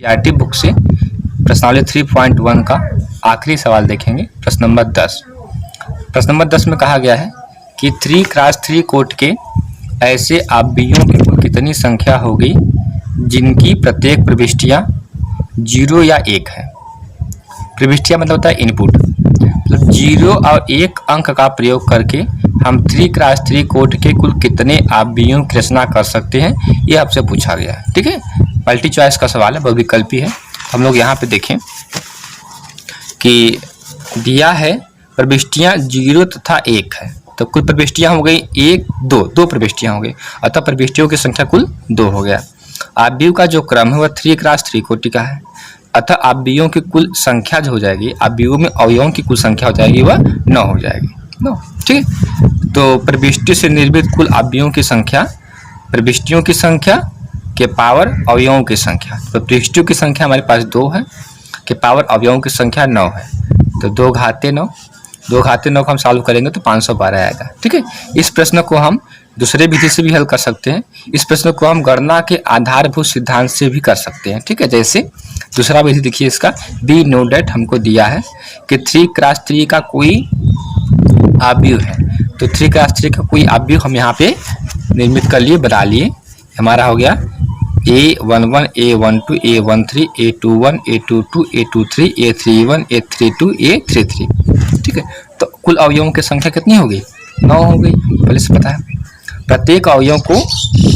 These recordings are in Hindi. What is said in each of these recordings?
सीईआरटी बुक से प्रश्नावली 3.1 का आखिरी सवाल देखेंगे। प्रश्न नंबर 10। प्रश्न नंबर 10 में कहा गया है कि 3x3 कोट के ऐसे आवयवों की कुल कितनी संख्या होगी जिनकी प्रत्येक प्रविष्टियां 0 या 1 है। प्रविष्टियां मतलब होता है इनपुट, मतलब 0 और 1 अंक का प्रयोग करके हम 3x3 कोट के कुल कितने आवयवों की रचना कर सकते हैं, ये आपसे पूछा गया है। ठीक है, मल्टी चॉइस का सवाल है, बहुविकल्पी है। हम लोग यहाँ पे देखें कि दिया है प्रविष्टियां 0 तथा 1 है, तो कुल प्रविष्टियां हो गई 1 2 2 प्रविष्टियां हो गई, अतः प्रविष्टियों की संख्या कुल 2 हो गया। आवयव का जो क्रम है वह 3x3 कोटि का है, अतः आवयवों की कुल संख्या जो हो जाएगी, आवयवों में अवयवों की कुल संख्या हो जाएगी वह 9 हो जाएगी। 9, ठीक है। तो प्रविष्टि से निर्मित कुल आवयवों की संख्या प्रविष्टियों की संख्या के पावर अवयवों की संख्या, तो प्रविष्टियों की संख्या हमारे पास 2 है, के पावर अवयवों की संख्या 9 है, तो 2 घाते 9 को हम सॉल्व करेंगे तो 512 आएगा। ठीक है, इस प्रश्न को हम दूसरे विधि से भी हल कर सकते हैं। इस प्रश्न को हम गणना के आधारभूत सिद्धांत से भी कर सकते हैं। ठीक है, जैसे दूसरा विधि देखिए, इसका बी नो डेट हमको दिया है कि 3x3 का कोई आवयव है, तो 3x3 का कोई आवयव हम यहाँ पे निर्मित कर लिए, बना लिए। हमारा हो गया A11 A12 A13 A21 A22 A23 A31 A32 A33। ठीक है, तो कुल अवयवों की संख्या कितनी हो गई? 9 हो गई, पहले से पता है। प्रत्येक अवयव को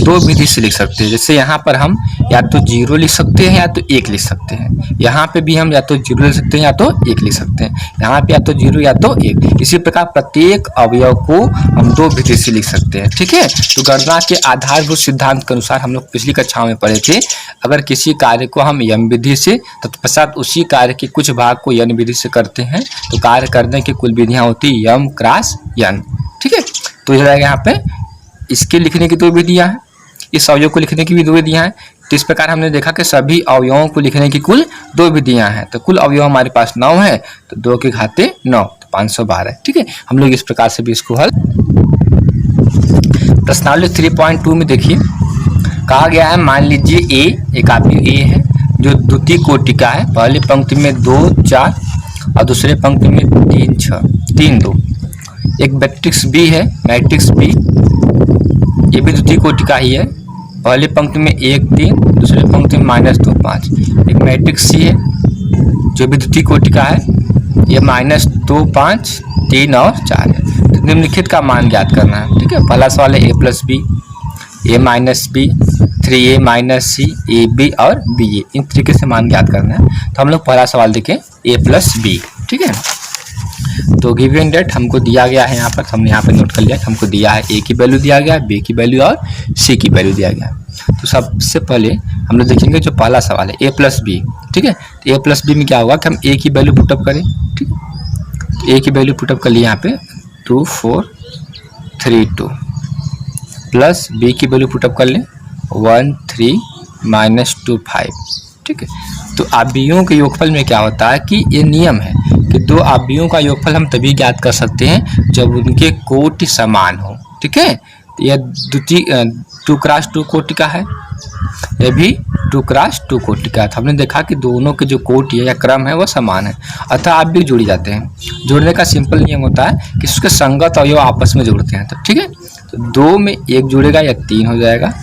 2 विधि से लिख सकते हैं, जैसे यहाँ पर हम या तो 0 लिख सकते हैं या तो 1 लिख सकते हैं। यहाँ पे भी हम या तो 0 लिख सकते हैं या तो 1 लिख सकते हैं, यहाँ पे या तो 0 या तो 1। इसी प्रकार प्रत्येक अवयव को हम 2 विधि से लिख सकते हैं। ठीक है, तो गणना के आधारभूत सिद्धांत के अनुसार हम लोग पिछली कक्षा में पढ़े थे, अगर किसी कार्य को हम यम विधि से तत्पश्चात उसी कार्य के कुछ भाग को यन विधि से करते हैं तो कार्य करने की कुल विधियाँ होती यम क्रॉस यन। ठीक है, तो हो जाएगा यहाँ पे इसके लिखने की 2 विधियां हैं, इस अवयव को लिखने की भी 2 विधियां हैं। तो इस प्रकार हमने देखा कि सभी अवयवों को लिखने की कुल 2 विधियां हैं, तो कुल अवयव हमारे पास 9 है, तो 2 के घाते 9 तो 512। ठीक है, हम लोग इस प्रकार से भी इसको हल। प्रश्नावली 3.2 में देखिए कहा गया है, मान लीजिए ए एक आवयव ए है जो द्वितीय कोटि का है, पहली पंक्ति में 2 4 और दूसरे पंक्ति में 3 6 3 2। एक मैट्रिक्स बी है, मैट्रिक्स बी ये भी द्वितीय कोटि का ही है, पहली पंक्ति में 1 3 दूसरे पंक्ति में -2 5। एक मैट्रिक्स सी है जो भी द्वितीय कोटि का है, ये -2 5 3 और 4 है। तो निम्नलिखित का मान ज्ञात करना है। ठीक है, पहला सवाल है a + b a - b 3a - c a b और b a, इन तरीके से मान ज्ञात करना है। तो हम लोग पहला सवाल देखें a + b। ठीक है, तो गिवन डेट हमको दिया गया है, यहाँ पर हमने यहाँ पर नोट कर लिया कि हमको दिया है a की वैल्यू दिया गया है, b की वैल्यू और c की वैल्यू दिया गया है। तो सबसे पहले हम लोग देखेंगे जो पहला सवाल है a + b। ठीक है, तो a + b में क्या होगा कि हम a की वैल्यू पुटअप करें। ठीक है, तो a की वैल्यू पुटअप कर लिए यहाँ पे 2 4 3 2 प्लस b की वैल्यू पुटअप कर लें 1 3 -2 5। ठीक है, तो आवयवों के योगफल में क्या होता है कि ये नियम है कि 2 आवयवों का योगफल हम तभी ज्ञात कर सकते हैं जब उनके कोटि समान हो। ठीक है, तो यह द्वितीय 2x2 कोटि का है, यह भी 2x2 कोटि का है। तो हमने देखा कि दोनों के जो कोटि है या क्रम है वह समान है, अतः आप भी जोड़ी जाते हैं। जोड़ने का सिंपल नियम होता है कि उसके संगत अवयव आपस में जोड़ते हैं। तो ठीक है, तो 2 में 1 जुड़ेगा या 3 हो जाएगा,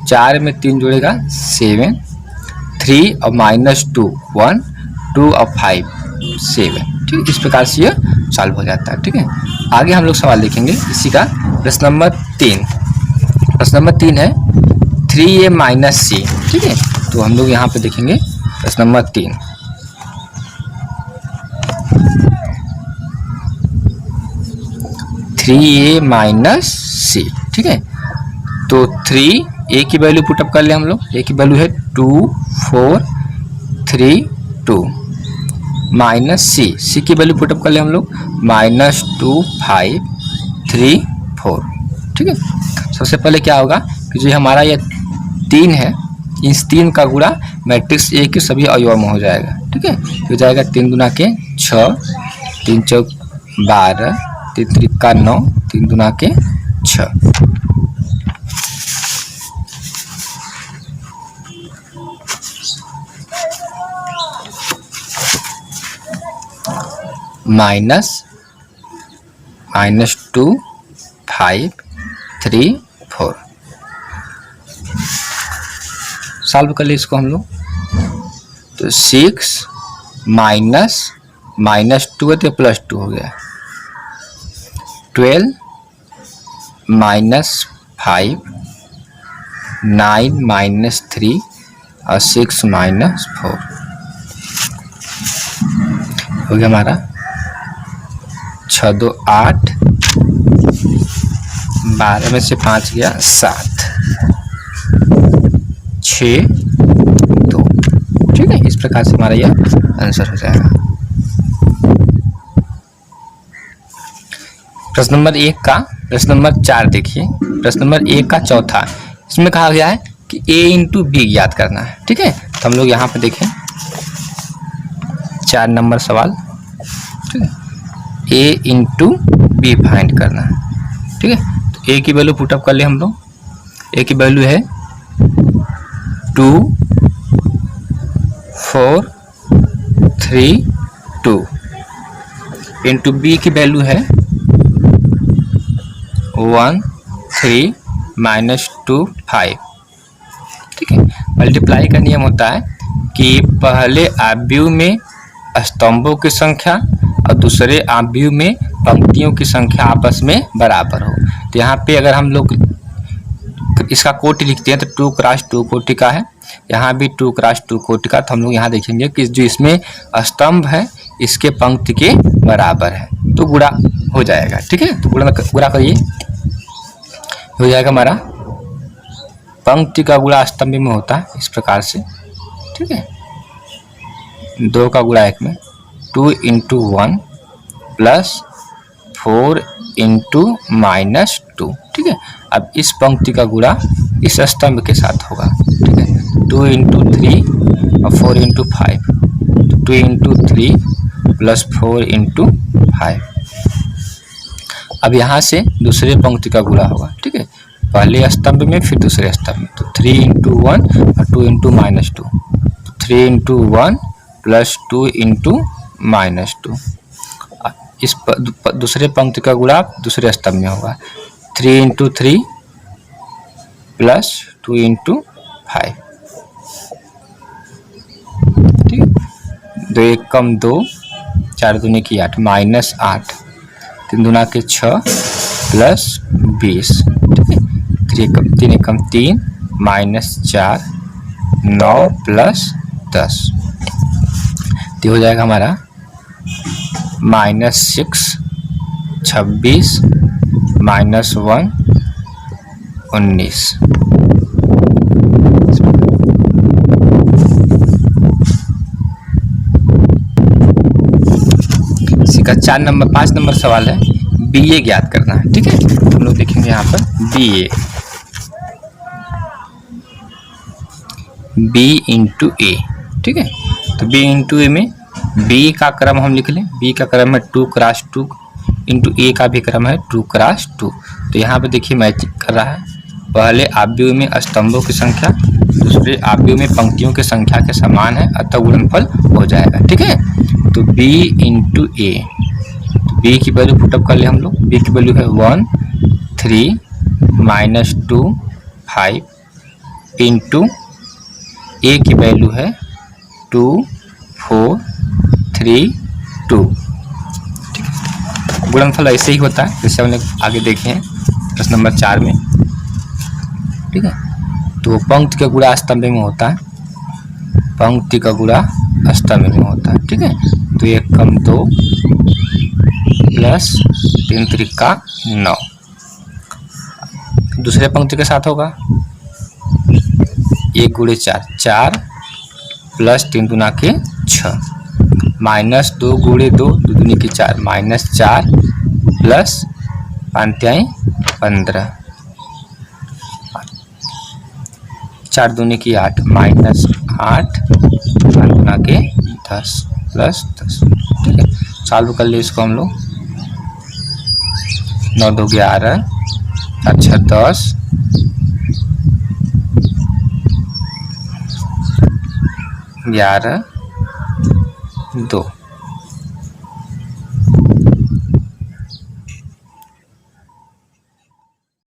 4 में 3 जुड़ेगा 7, 3 और -2 1 2 और 5 7। ठीक, इस प्रकार से यह सॉल्व हो जाता है। ठीक है, आगे हम लोग सवाल देखेंगे इसी का। प्रश्न नंबर 3, प्रश्न नंबर 3 है 3a - c। ठीक है, तो हम लोग यहाँ पे देखेंगे प्रश्न नंबर 3 3a - c। ठीक है, तो 3 a की वैल्यू पुटअप कर ले हम लोग, a की वैल्यू है 2 4 3 2 -c की वैल्यू पुटअप कर ले हम लोग -2 5 3 4। ठीक है, सबसे पहले क्या होगा कि जो हमारा ये 3 है, इस 3 का गुणा मैट्रिक्स ए के सभी अवयव में हो जाएगा। ठीक है, हो जाएगा 3 दूना के 6 3 चौक 12 3 त्रिका 9 3 दूना के 6। माइनस 2 5 3 4। सॉल्व कर ले इसको हम लोग, तो 6 माइनस 2 है तो +2 हो गया, 12 माइनस 5 9 माइनस 3 और 6 माइनस 4 हो गया हमारा 6 2 8, 12 में से 5 गया 7 6 2। ठीक है, इस प्रकार से हमारा यह आंसर हो जाएगा। प्रश्न नंबर 1 का प्रश्न नंबर 4 देखिए। प्रश्न नंबर 1 का चौथा, इसमें कहा गया है कि a इंटू बी याद करना है। ठीक है, तो हम लोग यहाँ पे देखें 4 नंबर सवाल। ठीक है, a इंटू बी फाइंड करना है। ठीक है, तो a की वैल्यू पुटअप कर ले हम लोग। a की वैल्यू है 2 4 3 2 इंटू बी की वैल्यू है 1 3 माइनस 2 5। ठीक है, मल्टीप्लाई का नियम होता है कि पहले आव्यूह में स्तंभों की संख्या और दूसरे आव्यूह में पंक्तियों की संख्या आपस में बराबर हो। तो यहाँ पे अगर हम लोग इसका कोटि लिखते हैं तो 2 क्रॉस 2 कोटि का है, यहाँ भी 2 क्रॉस 2 कोटि का। तो हम लोग यहाँ देखेंगे कि जो इसमें स्तंभ है इसके पंक्ति के बराबर है, तो गुणा हो जाएगा। ठीक है, तो गुणा करिए, हो जाएगा हमारा पंक्ति का गुणा स्तंभ में होता है इस प्रकार से। ठीक है, 2 का गुणा 1 में 2 इंटू 1 प्लस 4 इंटू माइनस 2। ठीक है, अब इस पंक्ति का गुणा इस स्तंभ के साथ होगा। ठीक है, 2 इंटू 3 और 4 इंटू 5, 2 इंटू 3 प्लस 4 इंटू 5। अब यहाँ से दूसरे पंक्ति का गुणा होगा। ठीक है, पहले स्तंभ में फिर दूसरे स्तंभ में, तो 3 इंटू 1 और 2 into minus 2, 3 into 1 plus 2 into minus 2। इस दूसरे पंक्ति का गुणा दूसरे स्तंभ में होगा, 3 इंटू 3 प्लस 2 इंटू 5। ठीक है, 2 1 कम 2, 4 दूनी की 8 माइनस 8, 3 दूना के 6 प्लस 20। ठीक है, 3 1 कम 3 माइनस 4 9 प्लस 10। तो हो जाएगा हमारा -6 26 -1 19। इसी का 5 नंबर सवाल है, बी ए ज्ञात करना है। ठीक है, हम लोग देखेंगे यहाँ पर बी इंटू ए। ठीक है, तो बी इंटू ए में बी का क्रम हम लिख लें, बी का क्रम है 2 क्रॉस 2 इंटू ए का भी क्रम है 2 क्रॉस 2। तो यहाँ पे देखिए मैचिंग कर रहा है, पहले आव्यूह में स्तंभों की संख्या दूसरे आव्यूह में पंक्तियों की संख्या के समान है, अतः गुणनफल हो जाएगा। ठीक है, तो बी इंटू ए, बी की वैल्यू पुटअप कर ले हम लोग। बी की वैल्यू है 1 3 माइनस 2 5 इंटू ए की वैल्यू है 2 4 3 2। ठीक है, गुणनफल ऐसे ही होता है जैसे हमने आगे देखे हैं प्रश्न नंबर 4 में। ठीक है, तो पंक्ति का गुणा स्तंभ में होता है, पंक्ति का गुणा स्तंभ में होता है। ठीक है, तो 1 कम 2 प्लस 3 त्रिका 9, दूसरे पंक्ति के साथ होगा 1 गुणे 4 4 प्लस 3 दूना के 6 माइनस 2 गुणे 2 दूनी की 4 माइनस 4 प्लस 5 तिहाई 15 4 दूनी की 8 माइनस 8 5 दूना के 10 प्लस 10। ठीक है, सॉल्व कर ले इसको हम लोग। 9 2 11 4 6 10 11 2।